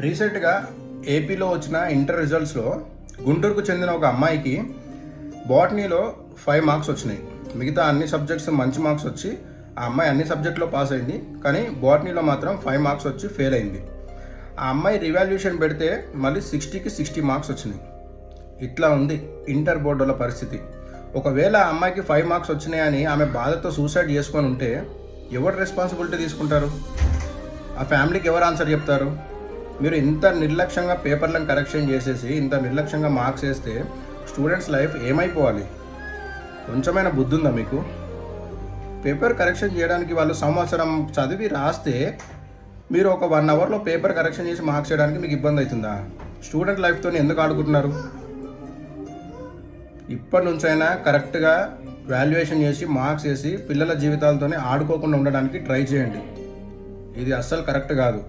రీసెంట్గా ఏపీలో వచ్చిన ఇంటర్ రిజల్ట్స్లో గుంటూరుకు చెందిన ఒక అమ్మాయికి బాటనీలో 5 మార్క్స్ వచ్చినాయి. మిగతా అన్ని సబ్జెక్ట్స్ మంచి మార్క్స్ వచ్చి ఆ అమ్మాయి అన్ని సబ్జెక్టులో పాస్ అయింది. కానీ బాటనీలో మాత్రం 5 మార్క్స్ వచ్చి ఫెయిల్ అయింది. ఆ అమ్మాయి రివాల్యూషన్ పెడితే మళ్ళీ 60కి 60 మార్క్స్ వచ్చినాయి. ఇట్లా ఉంది ఇంటర్ బోర్డుల పరిస్థితి. ఒకవేళ ఆ అమ్మాయికి 5 మార్క్స్ వచ్చినాయని ఆమె బాధతో సూసైడ్ చేసుకొని ఉంటే ఎవరు రెస్పాన్సిబిలిటీ తీసుకుంటారు? ఆ ఫ్యామిలీకి ఎవరు ఆన్సర్ చెప్తారు? మీరు ఇంత నిర్లక్ష్యంగా పేపర్లను కరెక్షన్ చేసేసి ఇంత నిర్లక్ష్యంగా మార్క్స్ వేస్తే స్టూడెంట్స్ లైఫ్ ఏమైపోవాలి? కొంచెమైనా బుద్ధి ఉందా మీకు? పేపర్ కరెక్షన్ చేయడానికి వాళ్ళు సంవత్సరం చదివి రాస్తే మీరు ఒక 1 అవర్లో పేపర్ కరెక్షన్ చేసి మార్క్స్ చేయడానికి మీకు ఇబ్బంది అవుతుందా? స్టూడెంట్ లైఫ్తో ఎందుకు ఆడుకుంటున్నారు? ఇప్పటి నుంచైనా కరెక్ట్గా వాల్యుయేషన్ చేసి మార్క్స్ వేసి పిల్లల జీవితాలతోనే ఆడుకోకుండా ఉండడానికి ట్రై చేయండి. ఇది అస్సలు కరెక్ట్ కాదు.